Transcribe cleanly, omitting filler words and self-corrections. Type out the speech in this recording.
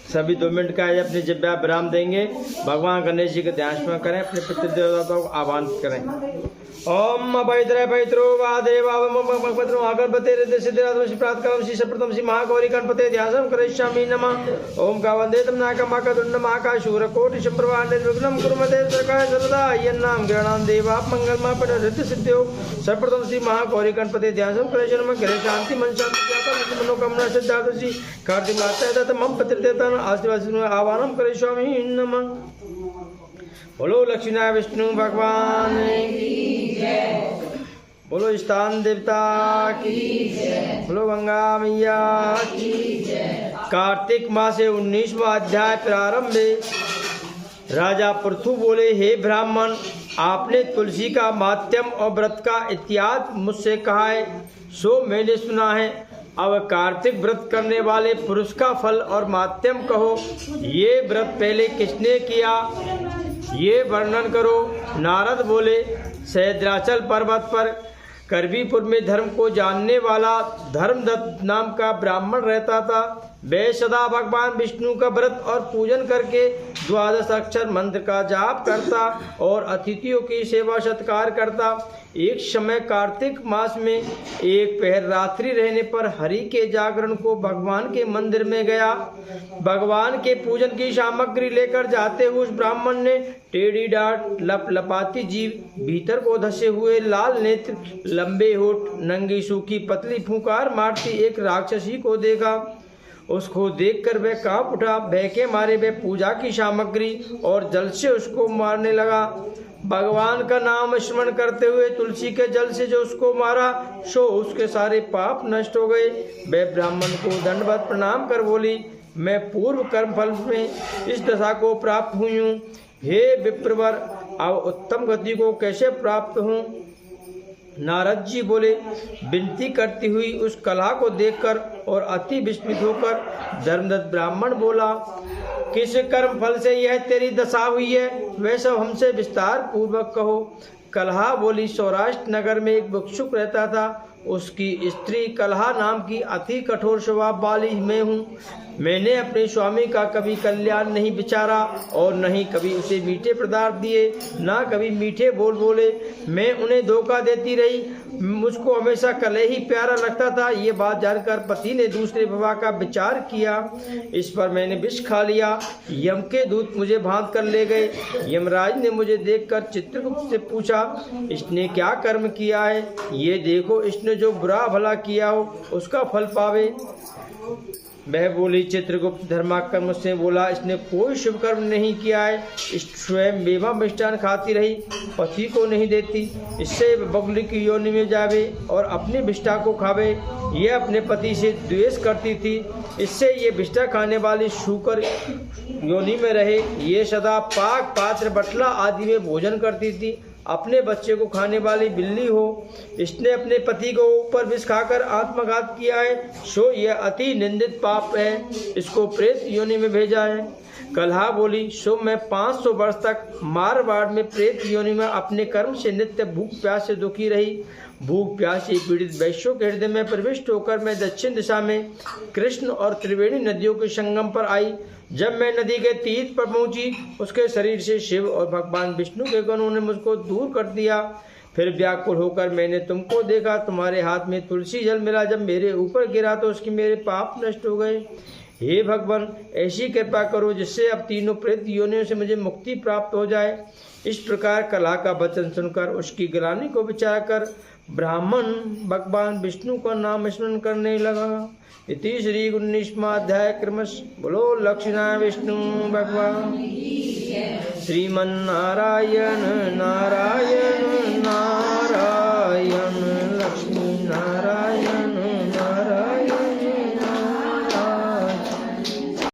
सभी 2 मिनट का है अपने जिब्बा विराम देंगे। भगवान गणेश जी का ध्यान स्मरण करें, अपने पितृ देवताओं को आह्वान करें। ओम पवित्र पवित्रो वादेवावमपवित्रो अगरबते हृदय सिद्धिरात्मसि प्रातकालं श्री सप्रतम श्री महागौरी गणपते ध्यानं करिष्यामि नमः। ओम का वंदे तम नाकमाकदुंड महाकाशूरकोटि संप्रभा निर्विघ्नं कुर्मते सर्वकार्य सर्वदा यन्नाम गृह्णां देवा मंगलमय हृदय सिद्ध्यो सर्वप्रथम श्री महागौरी गणपते ध्यानं करिष्यामि नमः। गृह शांति मन शांति जाता मनोकामना सिद्धार्थि कार्तिक माता दत्त मम पितृदेवतानां आशीर्वाद आह्वानं करिष्यामि नमः। बोलो लक्ष्मीनारायण विष्णु भगवान की जय, बोलो स्थान देवता की जय, बोलो गंगा मैया की जय। कार्तिक माह से 19वां अध्याय प्रारंभ है। राजा पृथु बोले, हे ब्राह्मण, आपने तुलसी का माध्यम और व्रत का इतिहास मुझसे कहा है, सो मैंने सुना है। अब कार्तिक व्रत करने वाले पुरुष का फल और माध्यम कहो। ये व्रत पहले किसने किया, ये वर्णन करो। नारद बोले, सहस्राचल पर्वत पर करवीपुर में धर्म को जानने वाला धर्मदत्त नाम का ब्राह्मण रहता था। वह सदा भगवान विष्णु का व्रत और पूजन करके 12 अक्षर मंत्र का जाप करता और अतिथियों की सेवा सत्कार करता। एक समय कार्तिक मास में एक पहर रात्रि रहने पर हरि के जागरण को भगवान के मंदिर में गया। भगवान के पूजन की सामग्री लेकर जाते हुए उस ब्राह्मण ने टेढ़ी डांट, लपलपाती जीभ, भीतर को धसे हुए लाल नेत्र, लंबे होठ, नंगी सूखी पतली फूंकार मारती एक राक्षसी को देखा। उसको देखकर वह कांप उठा। भय के मारे वह पूजा की सामग्री और जल से उसको मारने लगा। भगवान का नाम स्मरण करते हुए तुलसी के जल से जो उसको मारा, सो उसके सारे पाप नष्ट हो गए। वह ब्राह्मण को दंडवत प्रणाम कर बोली, मैं पूर्व कर्म फल में इस दशा को प्राप्त हुई हूँ। हे विप्रवर, अब उत्तम गति को कैसे प्राप्त हूँ। नारद जी बोले, विनती करती हुई उस कला को देखकर और अति विस्मित होकर धर्मदत्त ब्राह्मण बोला, किस कर्म फल से यह तेरी दशा हुई है, वह सब हमसे विस्तार पूर्वक कहो। कलहा बोली, सौराष्ट्र नगर में एक भिक्षुक रहता था। उसकी स्त्री कलहा नाम की अति कठोर स्वभाव वाली मैं हूँ। मैंने अपने स्वामी का कभी कल्याण नहीं विचारा और न ही कभी उसे मीठे पदार्थ दिए, ना कभी मीठे बोल बोले। मैं उन्हें धोखा देती रही। मुझको हमेशा कलह ही प्यारा लगता था। ये बात जानकर पति ने दूसरे विवाह का विचार किया। इस पर मैंने विष खा लिया। यम के दूत मुझे बांध कर ले गए। यमराज ने मुझे देखकर चित्रगुप्त से पूछा, इसने क्या कर्म किया है, ये देखो, इसने जो बुरा भला किया हो उसका फल पावे। वह बोली, चित्रगुप्त धर्मात्मा मुझसे बोला, इसने कोई शुभ कर्म नहीं किया है। स्वयं मेवा मिष्टान खाती रही, पति को नहीं देती। इससे बगुली की योनि में जावे और अपनी विष्ठा को खावे। यह अपने पति से द्वेष करती थी। इससे ये विष्ठा खाने वाली शूकर योनि में रहे। ये सदा पाक पात्र बटला आदि में भोजन करती थी। अपने बच्चे को खाने वाली बिल्ली हो। इसने अपने पति को ऊपर विष खाकर आत्मघात किया है, सो यह अति निंदित पाप है। इसको प्रेत योनि में भेजा है। कलहा बोली, सो मैं 500 वर्ष तक मारवाड़ में प्रेत योनि में अपने कर्म से नित्य भूख प्यास से दुखी रही। भूख प्यास से पीड़ित वैश्यों के हृदय में प्रविष्ट होकर मैं दक्षिण दिशा में कृष्ण और त्रिवेणी नदियों के संगम पर आई। जब मैं नदी के तीर पर पहुंची, उसके शरीर से शिव और भगवान विष्णु के गणों ने मुझको दूर कर दिया। फिर व्याकुल होकर मैंने तुमको देखा। तुम्हारे हाथ में तुलसी जल मिला। जब मेरे ऊपर गिरा तो उसके मेरे पाप नष्ट हो गए। हे भगवान, ऐसी कृपा करो जिससे अब तीनों प्रेत योनियों से मुझे मुक्ति प्राप्त हो जाए। इस प्रकार कलहा का वचन सुनकर उसकी ग्लानि को विचार कर ब्राह्मण भगवान विष्णु का नाम स्मरण करने लगा। इति श्री 19वां अध्याय क्रमश। बोलो लक्ष्मीनारायण विष्णु भगवान। श्रीमन्नारायण नारायण नारायण।